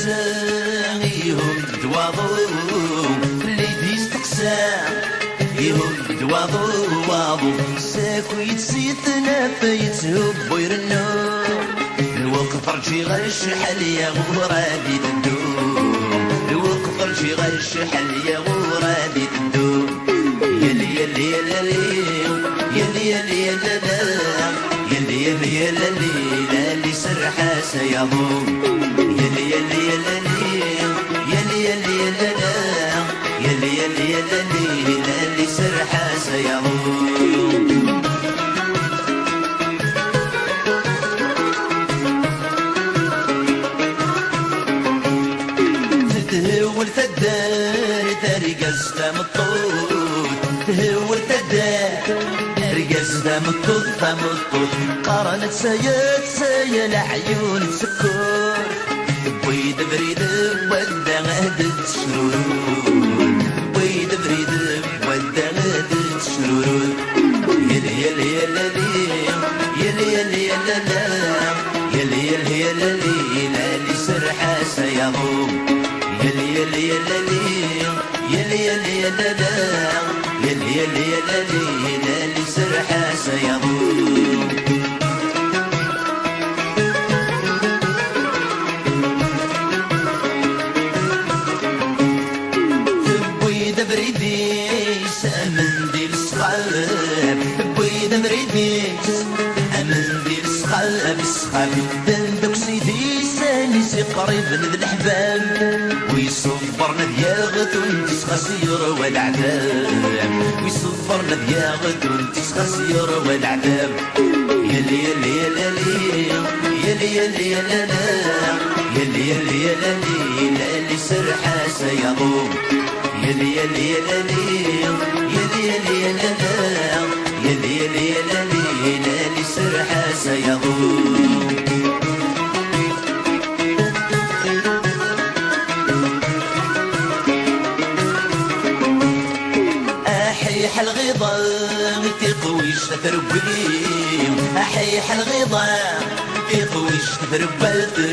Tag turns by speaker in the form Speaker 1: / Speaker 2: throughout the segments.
Speaker 1: تقسى يهد واضو اللي يستقسى يهد واضو ساكو يتسيطنا فيتهب ويرنو الوقت رجي غش حل يا غرادي تدوم الوقت رجي غش حل يا غرادي تدوم يلي يلي يلي يلي يلي يلي يلي يلي اللي سرحة سيضم يلي يلي يلي يلي يلي يلي يلي يلي اللي سرحة سيضم تهول تدار ترقص دم الطول تهول تدار رقص دم الطول قارنت سيل عيون سكور بيد بريد ودا غدت شرور بيد بريد ودا غدت شرور يلي يلي يلي يلي يلي يلي يلي يلي اللي سرحة سيضم يلي يلي يلي يلي يلي يلي يلي يلي اللي سرحة سيضم بويد بريديس أمنديل صخاب بويد بريديس أمنديل صخاب بندق سيدي سانيسي قريب ذي الحباب ويصفرنا دياغت وانتس خسير والعذاب ويصفرنا دياغت وانتس خسير والعذاب يلي يلي يلي يلي يلي يلي يلي يلي اللي سرحة سيضم يلي يلي يلي يلي يلي يلي يلي يلي اللي سرحة سيضم أحيح الغضا تقويش تربي أحيح الغضا تقويش تربي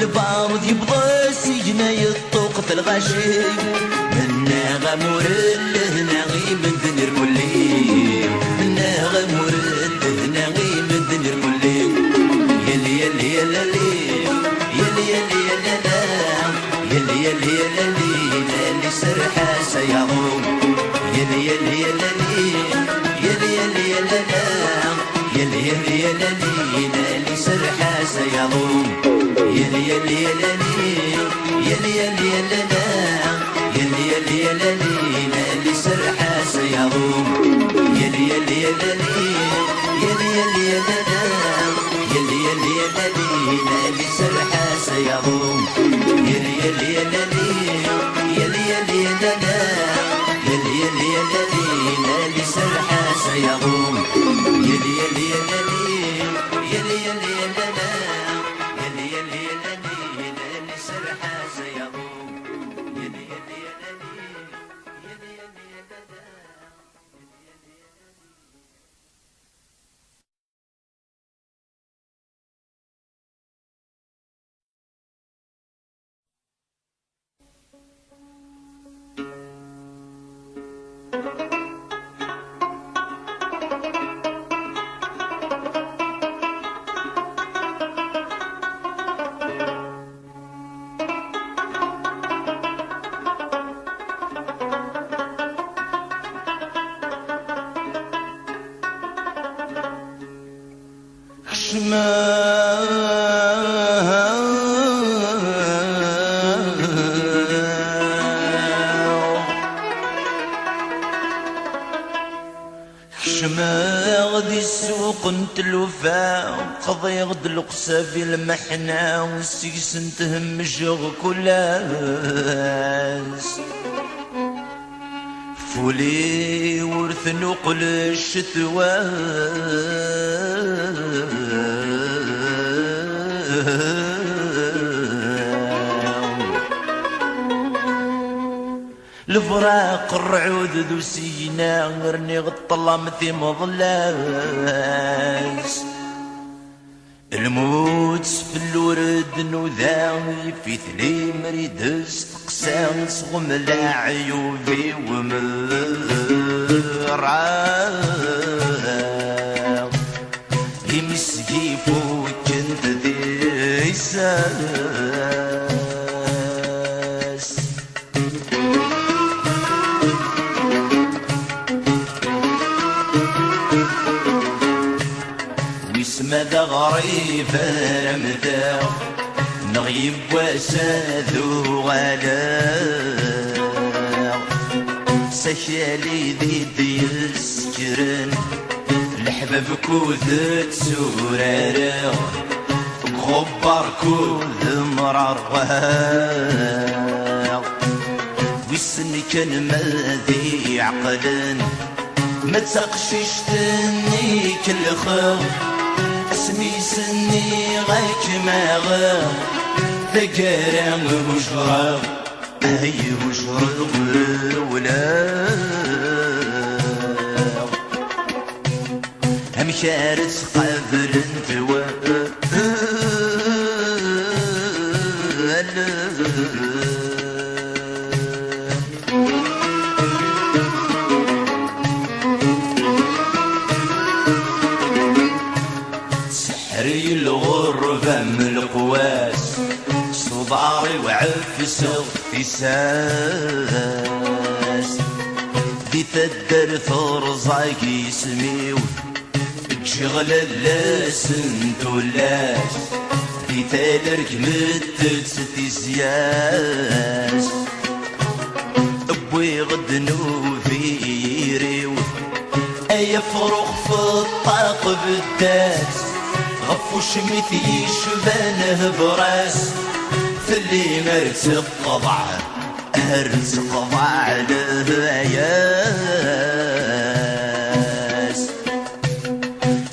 Speaker 1: البارود يبضى سجنا يطوق في الغشي منا غمور لهنا غيم الدنيا كلي منا غمور لهنا غيم الدنيا كلي يلي يلي يلي يلي يلي يلي يلي يلي اللي سرحة سيضم يلي يلي يلي يلي يلي يلي يلي يلي اللي سرحة سيضم يلي يلي يلي يلي يلي يلي يلي يلي اللي سرحة سيضم يلي يلي يلي يلي يلي يلي يلي يلي اللي سرحة سيضم يلي يلي يلي يلي يلي يلي يلي يلي اللي سرحة سيضم يلي يلي يلي يلي يلي يلي يلي يلي اللي سرحة سيضم يلي يلي يلي يلي يلي حشمة غدي السوق انت الوفاء قضي غد القسا في المحنة والسيس تهم الجغ كلاس فولي ورث نقل الشتوى الفراق الرعود ذو سينا غرني غطلة مثي مظلاس الموت في الورد نذاوي في ثلي مريد استقسام صغم العيوبي ومراغ يمسكي فوق انت ذي ساس ويسمى ذا غريب رمذا نغيب وساذو غلاغ سكالي ذي يسكرن الحباب كوذ تسورارا غبار كوذ مرار ويسن كان ماذي عقلن ما تسقشيش تني كل خو اسمي سني غيك ما غا ذكرى وجرى اي وجرى ولا هم شارس قبر انتوا سحري الغربة من القواس صداري وعفس اغتساس دي تدر ثرزاك يسميو شغل اللاس انتولاس دي تالرك متت ستيسياس ابوي غدنو فيريو اي فروخ في الطاق بالداس غفوش مثي شبانه براس في اللي مرت الطبع هرت قضع لهياس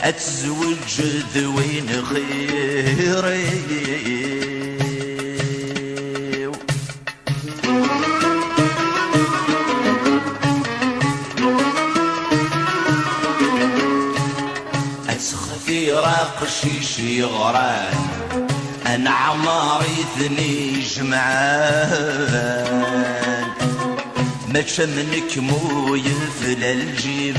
Speaker 1: اتزوج ذوين خيري اتسخفي راقشيش يغران انا عماري ثني جمعان ما منك مو ينفل الجيب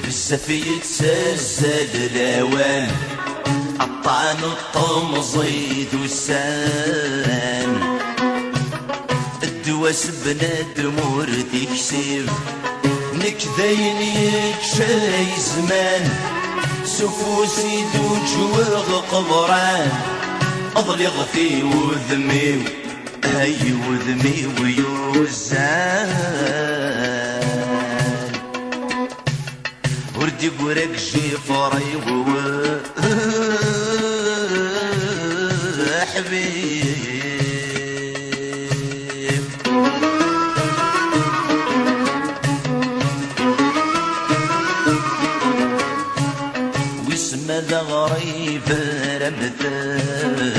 Speaker 1: بزاف يتسلسل الاوان الطعن الطمزيد والسان الدواس بنادم ورد يكسب نكذين يكشاي زمان سفوسي دوجوغ قبران اضلغ في وذمي هاي وذمي ويوزان وردي قرق جيفري حبيب واسم ذا غريب رمثال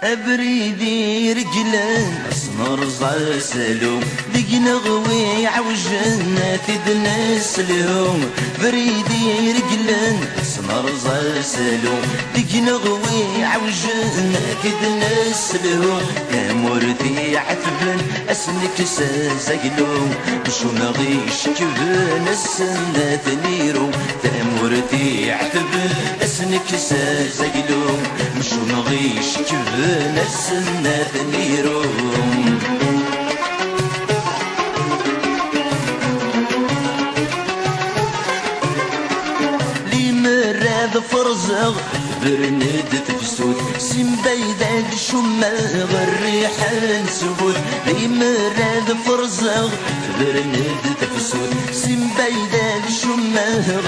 Speaker 1: أبريدي رجلان أسمر زلسلو دقنا غوي عوجنا تدنس لهم بريدي رجلان أسمر زلسلو دقنا غوي عوجنا تدنس لهم كامورتي عتبن أسنك سازقلو بشو نغيش كبن السنة تنيرو كامورتي عتبن أسنك سازقلو بشو نغيش كبن السنة نيروم لي مراد فرزغ برند في تفسود سين بيداد شما الريحة نسود لي مراد فرزغ برند تفسود سين بيداد شما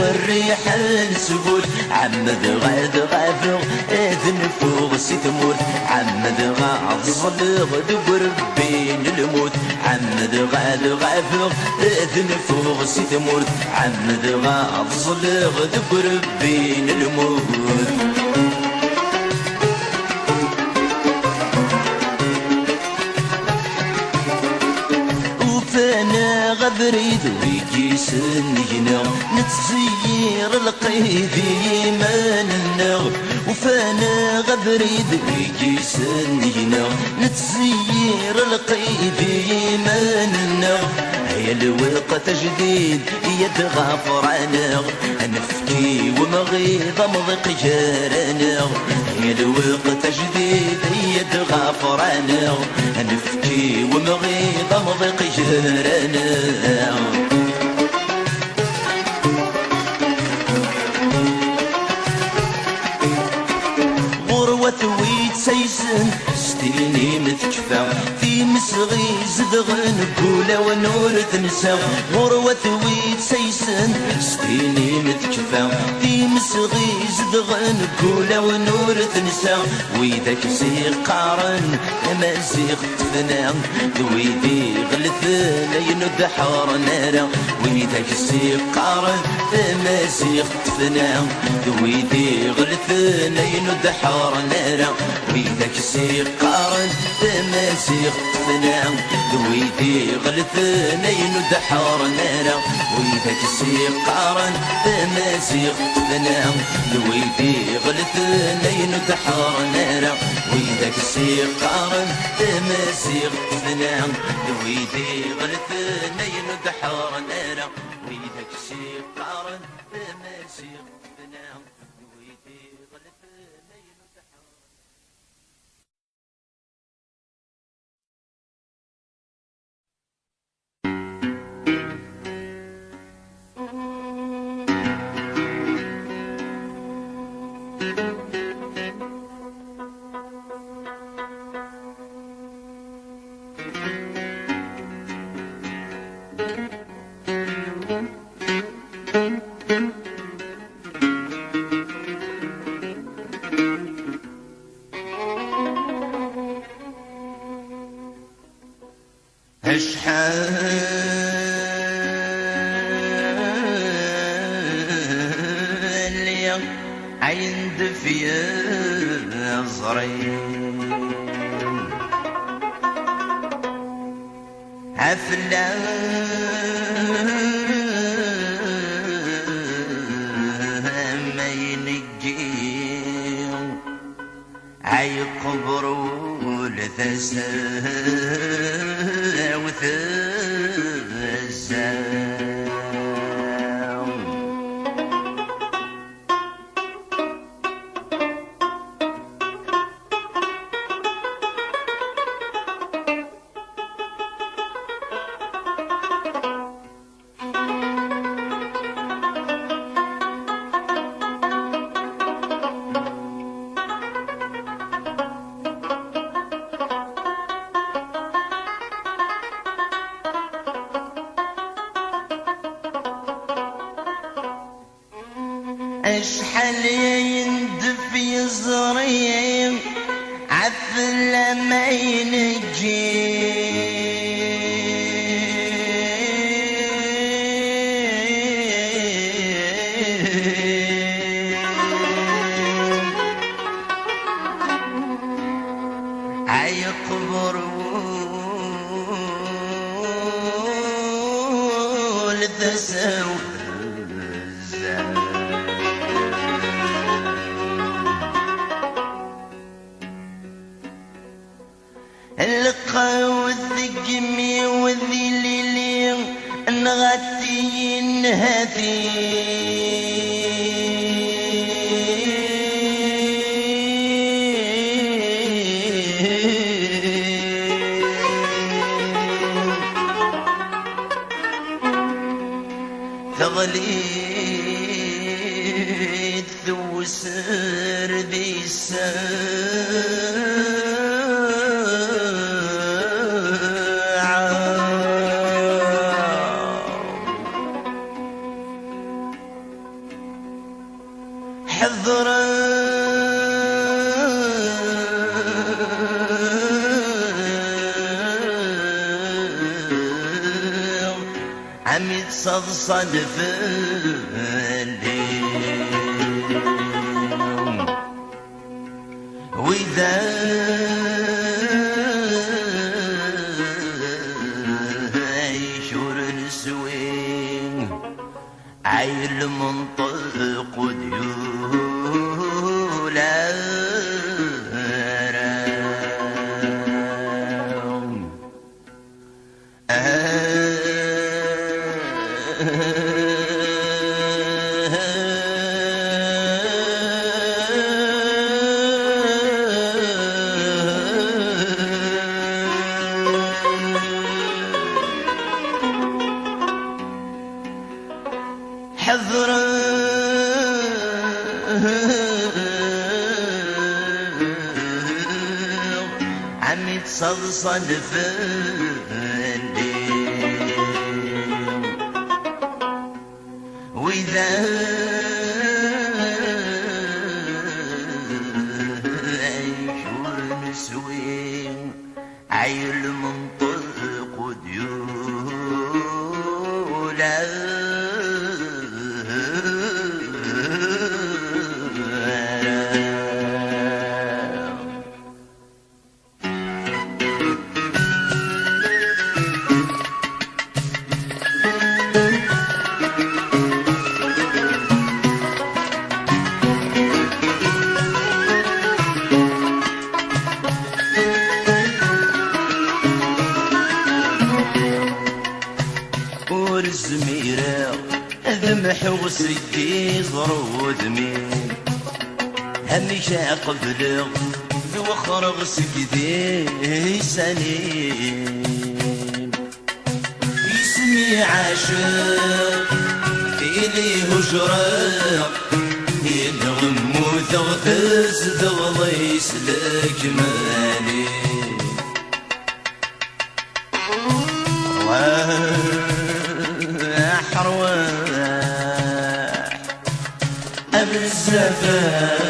Speaker 1: الريحة نسود عمد غاد غافغ اذن فوق ستموت عمد غاد صلغ دبر بين الموت عمد غاد غافغ اذن فوق ستموت عمد غاد صلغ دبر بين الموت وفانا غبريد ويجي سنينا نتزير القيدي ما ننغ وفانا غبريد ويجي سنينا نتزير القيدي ما ننغ هي الوقت جديد يتغافر عناغ نفكي ومغيض مضيق جارناغ هي الوقت جديد يتغافر عناغ نفكي ومغيض مضيق جارناغ ويت سيسن ستيني متكفى في مسغي زدغن بولا ونور تنسى غروة ويت سيسن ستيني متكفى في مسغي زدغن بولا ونور تنسى ويدك سيق قارن ما زيغ تفنى ويدي غلثنا يند حار نارا ويدك سيق قارن ما زيغ تفنى ويدي غلثنا يند حار نارا ويدك سيقارن تماسيق تفنى ويدي غلثنا يند حار نارا ويدك سيقارن تماسيق تفنى ويدي غلثنا يند حار نارا ويدك سيقارن تماسيق تفنى ويدي غلثنا يند حار نارا ويدك سيقارن تماسيق تفنى ويدي غلثنا يند حار اشحال يا عند في صغري عفلا ما ينجي عيقبروا لثسا وثسا اشحال يندف يزري عفلا ما ينجي عيقبر ولثساو القاو الثقمي والذليلي نغطي النهثي ثغليت وسر ذي السر تصدصد في الليل وإذا يشور نسوين عيل منطق وديولا حذر عم يتصلصل في الليل وإذا يشور نسوين عيل منطق وديولا ورزميرة ذمح وسكي ضرو ذمين همشا قبل ذو خرغ سكدي سنين يسمي عاشق إلي هجرة ينغم وثغتز ذغضي يسلك مالي حرواح أبن الزفاين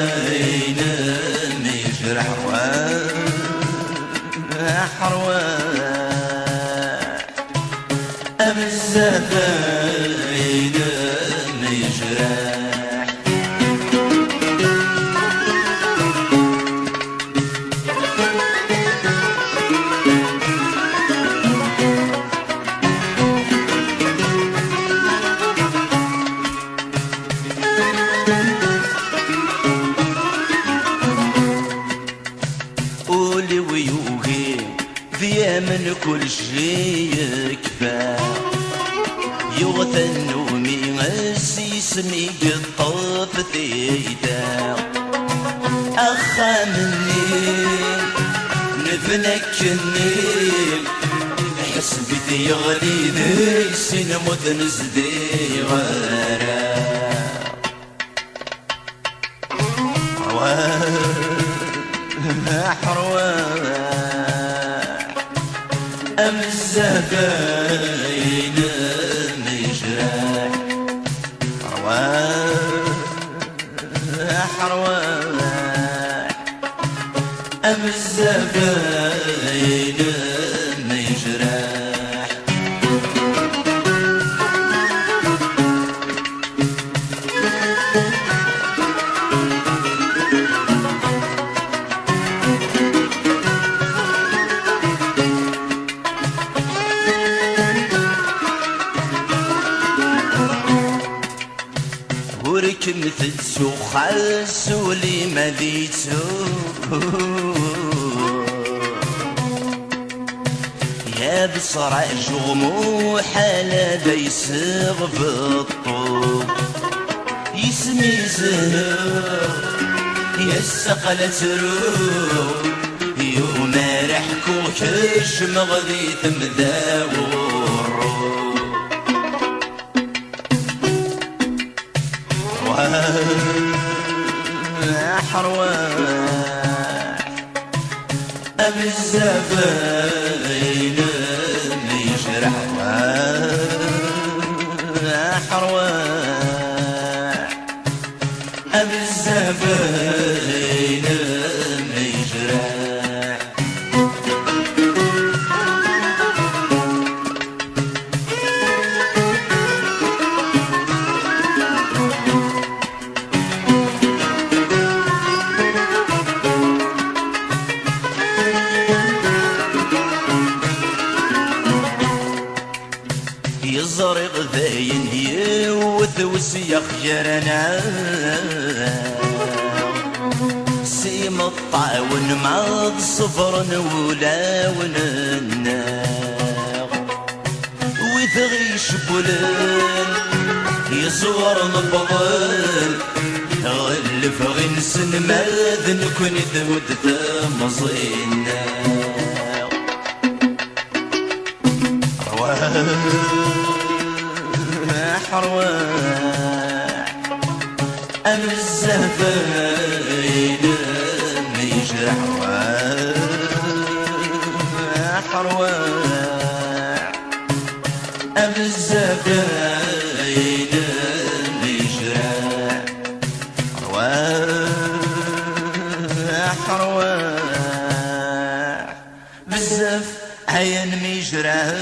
Speaker 1: ميجرح حرواح أبن الزفاين ميجرح من كل شيء كفى يغثن ومي اسمي قطف ثيتا أخا مني نفنكني حسبتي يغلي ذي سنموت نزدي غارا حرواح أم الزباين مجرح رواح أم الزباين مجرح مثل سوخال سولي مديتو يا بصرع جغمو حالا بيسغ بالطوب يسمي زهر يا السقلة روح يوم رحكو كش مغذي تمداور حرواح أم الزباين ميجرح حرواح أم الزباين ميجرح ذاين يوث وسيخ جرنا سيم الطاون مع الصفر نولا ونناغ وثغيش بولن يصور نبضل غلف غنسن ماذن كن ذود مزينا رواح أم الزفاين ميجرح رواح أم الزفاين ميجرح رواح بزاف عين ميجرح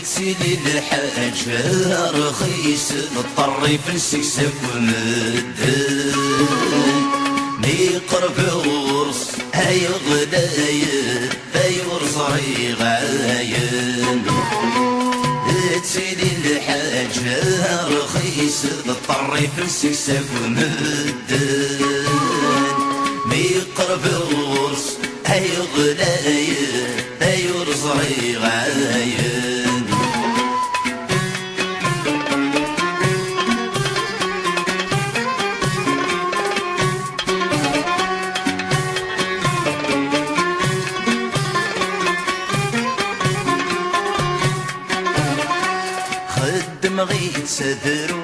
Speaker 1: سيدي الحاجة رخيص نضطر في نسكسك ومدن مي قرب غرس هاي غلاية هاي ورص ريغاين سيدي الحاجة رخيص نضطر في نسكسك ومدن مي قرب غرس هاي غلاية هاي ورص ريغاين مغيت سدر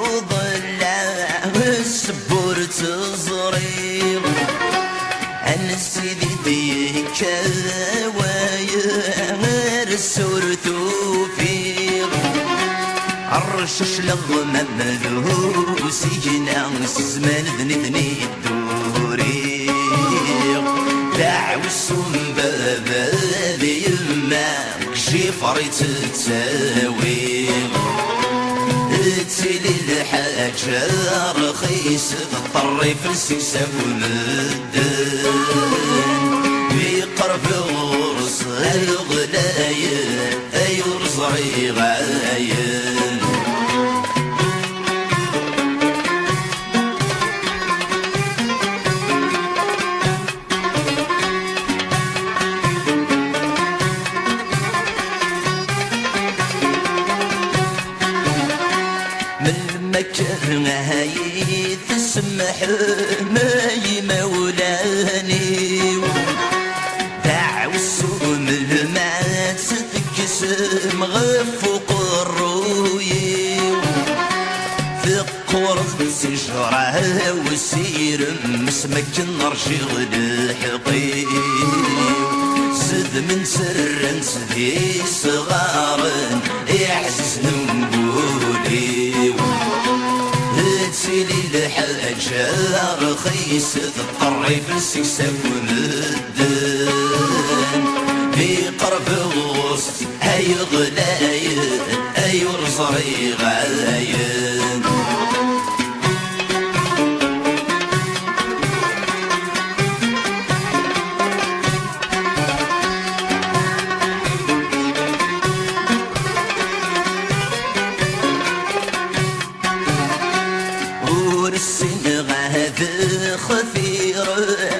Speaker 1: وضلع والسبور تصرير عن سيدي ديك واير السور توفير الرشش لغم ملوس يناس زمان ذني الدوري دعو السم بابا بيما شفري تتساوي تسيلي الحاجة رخيص تضطر في السكسة ومدن بقرب غرس الغلاية أي ورص ريغاين مكان هاي تسمح ماي مولاني دعو السوم المعاد تقسم غفوق الروي ثق ورث سجرة وسير مسمك نرشغ الحقيق سد من سر سدي صغار يحسس نقولي تسيلي الحاجة رخيص تضطر في السكسة ومدن بقرب غوص هاي غلاية هاي ورص ريغاين خفير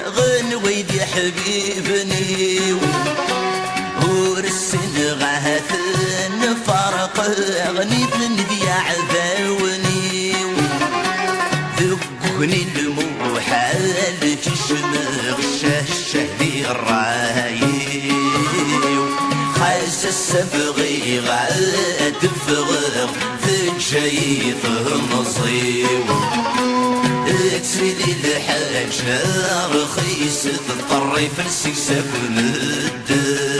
Speaker 1: غنوي دي حبيبني ورسن غاث نفرق غنيت ندي عذاوني ذقني الموحال في شمغ الشهدي الراي خاس السبب جايط نصيب تسيدي الحاجة رخيص تضطري في السكسة مدن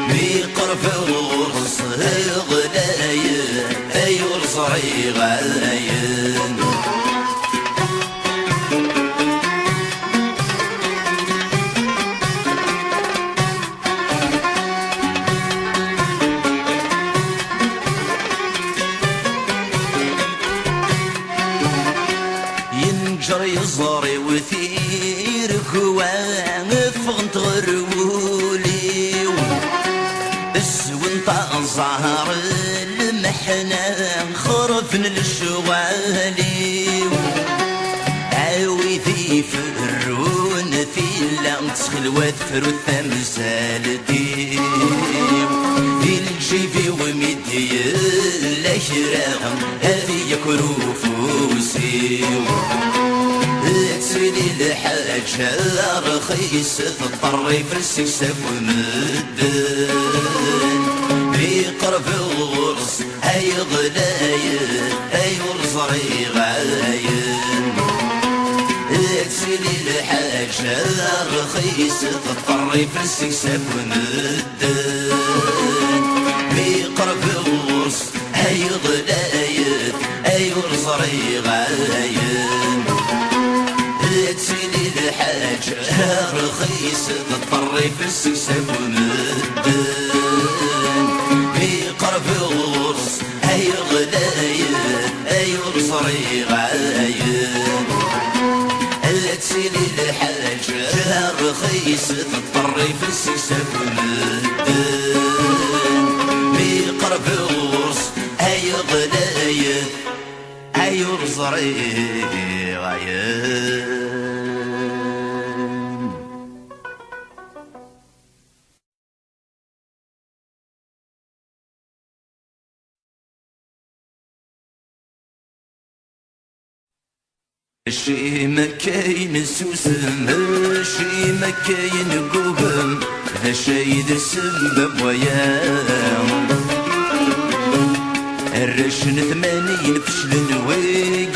Speaker 1: بقرف الغرص غلايا أيور صريغ عاين يزاري وثير كوان فغنت غرولي السون طاق زهر المحنة خرفن الشوالي عاوي ذي فرون في اللام تخلوات فرو الثمثال دي في الجيبي ومدي الأشراق هذه يكرو فوسي تسيدي الحاجة رخيص تضطري في السكسة ومدن بقرب الغرس هاي غلايا هاي ورصريغ عاين تسيدي الحاجة رخيص تضطري في السكسة ومدن بقرب الغرس هاي غلايا هاي ورصريغ عاين تسيدي الحاجة رخيص تضطري في السكسة ومدن بقرب الغرس هاي غلايا هاي ورصريغ عاين تسيدي الحاجة رخيص تضطري في السكسة ومدن بقرب الغرس هاي غلايا هاي ورصريغ عاين شي ما كاين سوسم شي ما كاين قوهم ذا شي ذا سبب وياه الرشن 80 فشلن واقين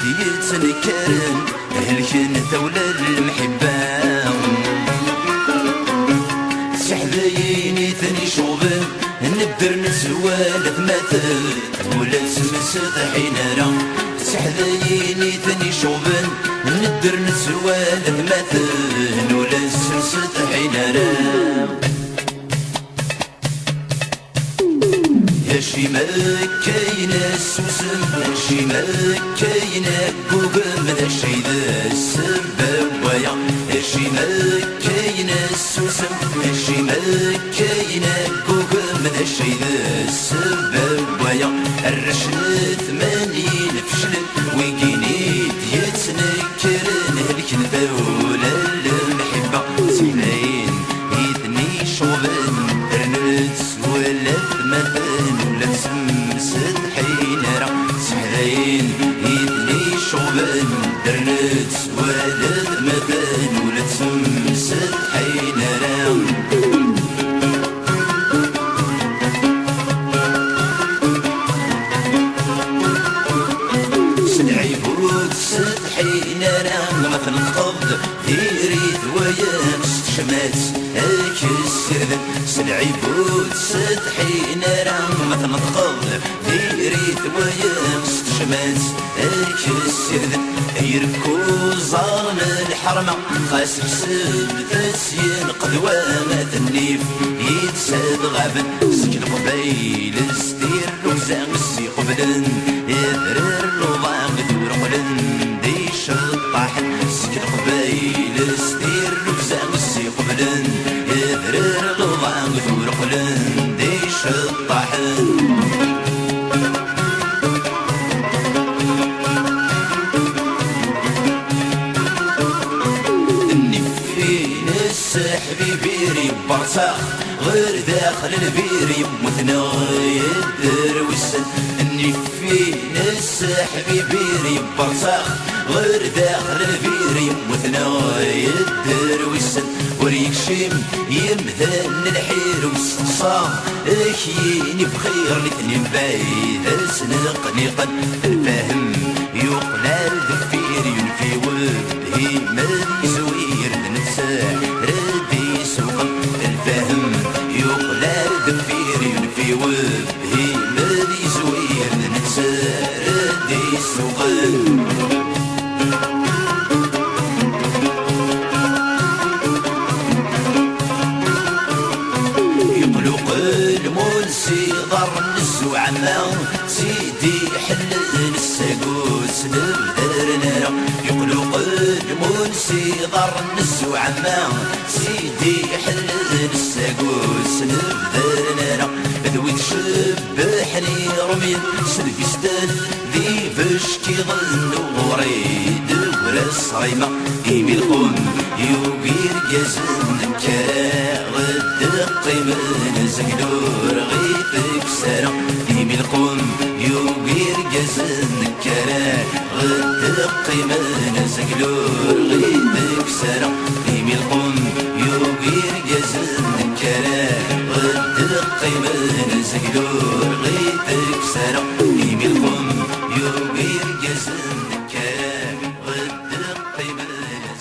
Speaker 1: ديتنكرن هلكن ثولى المحبان سحبايني ثاني شغبن نبدر نسوالف مثل ولا نسمسد حين راه سحبايني ثاني شغبن ندر نسوالف مثل ولا نسمسد حين راه يا شي ما كاين السوسم شي ما كاين قوقم ذا الشي ذا السبب ويا شي ما كاين السوسم شي ما كاين قوقم ذا الشي ذا السبب ويا الرشن 80 فشلت ويقيني يتنكرن هلكن ذولا المحبة سهلين يثني شغبن رنت ولا مثل ولا تسمسد حين راه سحرين يدني شغبن درنت ولا مثل ولا تسمسد حين راه سنعي بود سد حين راه مثل القبض يريد ويا شمات السردن سلعي بود سد حين راه مثل القبض يريد ويا شمات السردن يركو ظالم الحرمة خاس بسب تسين قدوامة النيف يتساد غابن سكن قبيل ستير وزان السي قبلن يذرر الوضام ذور قلن ديش الطاحن سكن قبيل ستير وزان السي قبلن يذرر الوضام ذور قلن ديش الطاحن حبيبي برصاخ غير داخل البير يموتنا يدر والسن اني في ناس حبيبي برصاخ غير داخل البير يموتنا يدر والسن وريكشم يمذن الحير والصام اكيني بخير الاثنين بايد سنقنقا الفهم يقلال دفير ينفي وبهي مدي زوير ننسى ردي سوق الفهم يقلال دفير ينفي وبهي مدي زوير ننسى ردي سوق صغر نسو عما سيدي حل الساقوس نبدرنا يقلق المون صغر نسو عما سيدي حل الساقوس نبدرنا ذوي تشبحني رمي سلفستان ذي بشكي ظنو غريد ورا الصريمة إيمي القوم يوقير جازن كرا غد قيمن زقدور غيثك سرا إيمي القوم يوقير جازن كرا غد قيمن زقدور غيثك سرا إيمي القوم يوقير جازن كرا غد قيمن زقدور غيثك سرا إيمي القوم يوقير جازن كرا غد قيمن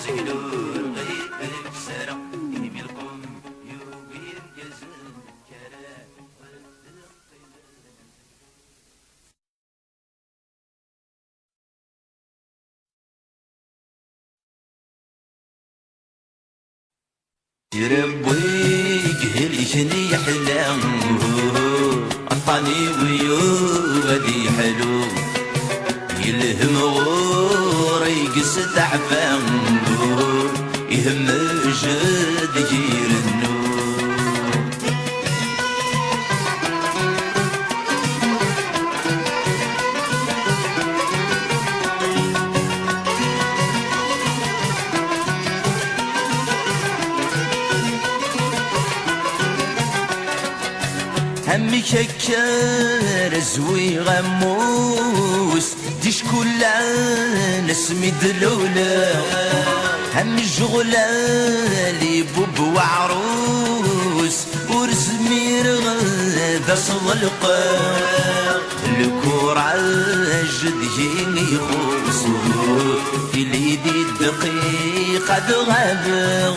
Speaker 1: زقدور غيثك سرا إيمي القوم يوقير جازن كرا يربيك هليشني حلام عطاني ويودي حلو يلهم غوري قصة عفان يهم جد يجير النور همي شكر زوي غموس ديش كل نسمي دلولة همي الشغلة لي بوب وعروس ورسمي رغد صدلقة الكورة جديني يخوصو اللي دي الدقيقة دغابغ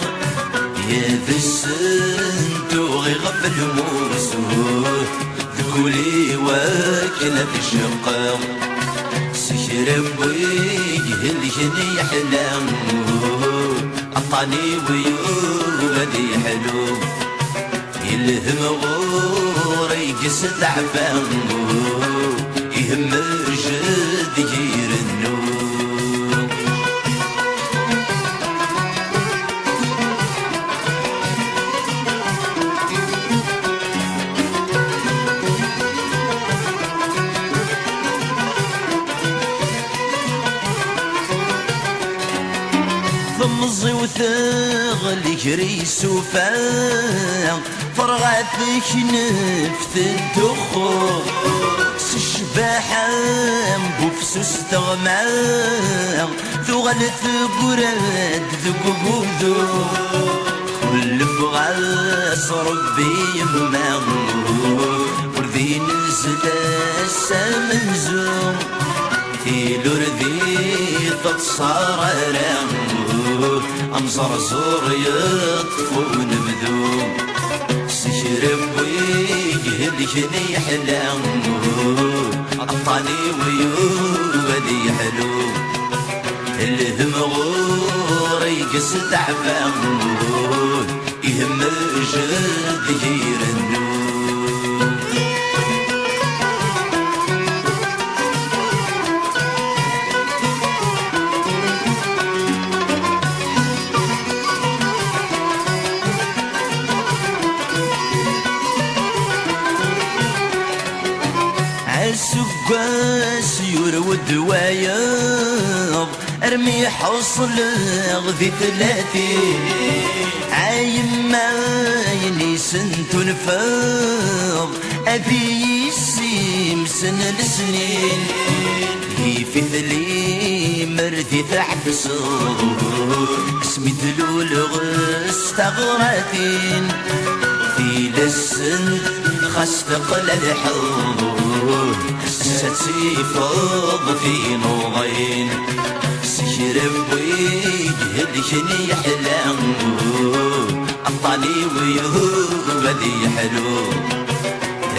Speaker 1: يا ذا السنتو غي غفل موسو ذكولي واكنا في الشقاق سكر بويه الجني حلام عطاني ويودي حلو يلهم غوري قصة عفان يهم جد يجير النور ضمزي وثغلي كريس وفاق فرغاتك نفث الدخول سشباحة بوفسوس تغماق ثغلت قراد ذقوقودو كل بغاس ربي يماغ وردي نزل السمنزوم ثيلو ردي تتصار رامو أمزر زور يطفو نبذوم سشرب ويجه لجني حلامو عطاني ويودي حلو الهم غوري قصد عفامو يهم جد يجير النور عالسقاس يرود وياض ارمي حصل غذي ثلاثي عايم مايني سنت نفاض ابي يسيم سن السنين في ثليم مرثي تحبسو اسمي دلول غس تغراتين في لسن خاص تقل الحور ستي فوض في نوغين سكر بوجه الكني حلام عطاني ويهو بدي حلو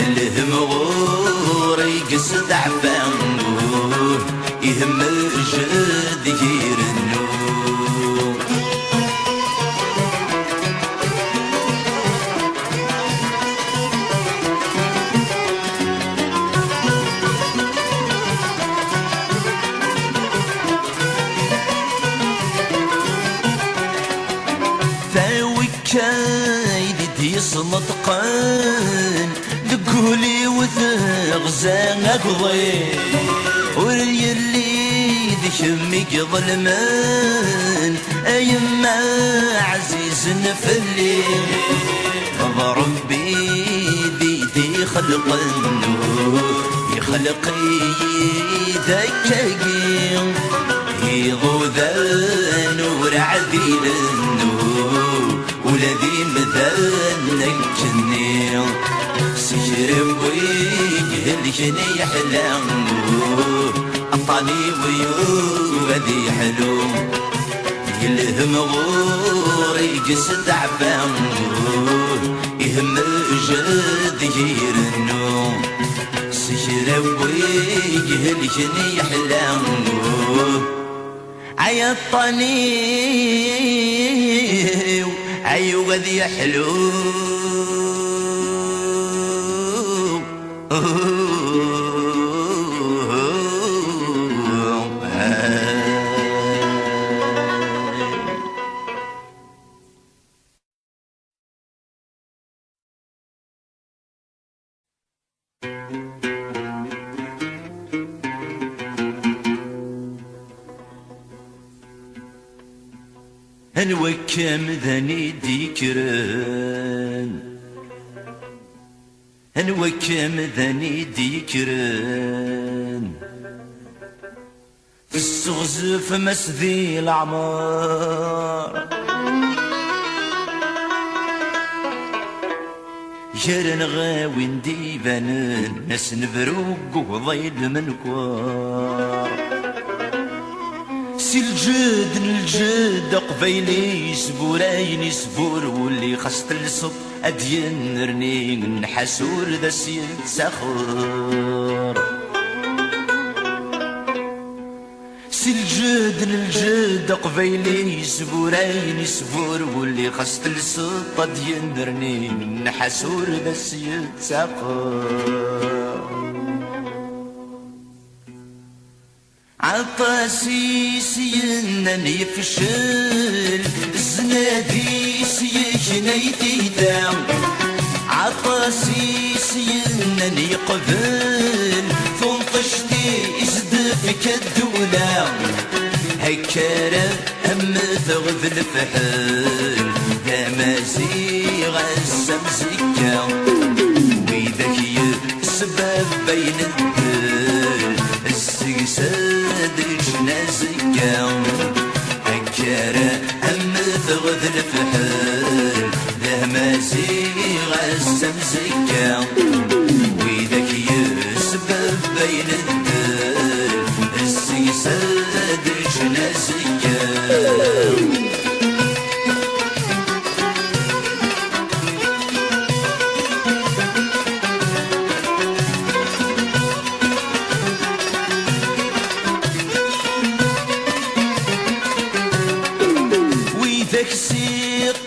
Speaker 1: الهم غوري قصد عفان يهم الجد يرنو كايدي يصمت قان دقولي وثغزان اقضي وريلي ذكمي ظلمان ايما عزيز نفلي ربي بيدي خلق النور يخلق ذكاقي يضو ذا نور عديل النور ولذي مثلنا الجني سجر بوجه الجني حلام عطاني ويو ذي حلو يلهم غوري قصد عفان يهم الجد يرنو سجر بوجه الجني حلام عيطني عيو ذي حلو هنوكم ذني ديكران هنوكم ذني ديكران في السغزف مسذي العمار جرن غاوين ديبانان ناس نبروق وضيل من كوار سي الجد الجد قبيلي سبوراين يسبور واللي خاصت الصب ادين رني نحسور ذا سيد سخور سي الجد الجد قبيلي سبوراين يسبور واللي خاصت الصب ادين رني نحسور ذا سيد سخور عطاسي سينني فشل زنادي سيجنيتي دام عطاسي سينني قبل ثنطشتي ازدفك الدولة هكارة هم ثغذ الفحل دمازيغ السمزكة ويذاك السبب بين الدل السقساد نازكا هكارة هم ثغذ الفحل ذا مازيغ السمزكا ويذاك يسبب بين الدل السقساد نازكا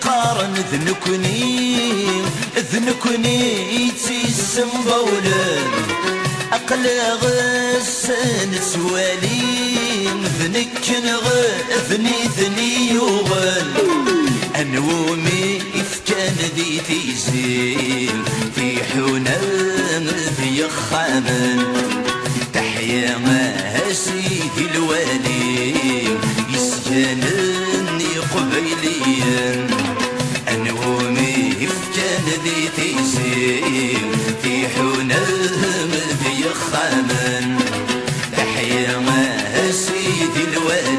Speaker 1: قارن ذنكني تيسم بولن أقل غسن سوالين ذنكن ذني يوغل أنومي إفكان ذي تيزيل في حنان ذي خامن تحيا سيدي الوالي يسجنني قبيليا أنومي إفكان ذي تيزيل في حنان ذي خامن تحيا سيدي الوالي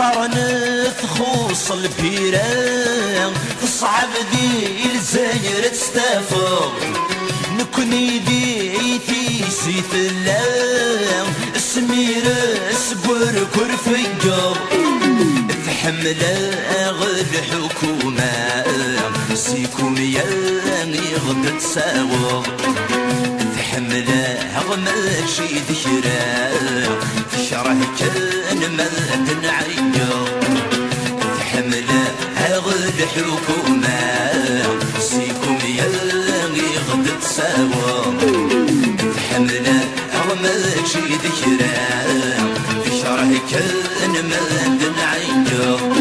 Speaker 1: قرن تخوص البيران تصعب ذي الزاير تستافر نكوني ديتي سيت الله سمير سبور كرفيو تحمل غير الحكومة سيكون ياني غدا تساوى تحملها ماشي ذكرى تشره كان ما تنعيو تحملها غير الحكومة سيكون ياني غدا تساوى تحملها ماشي ذكرى تشره كان ما تنعيو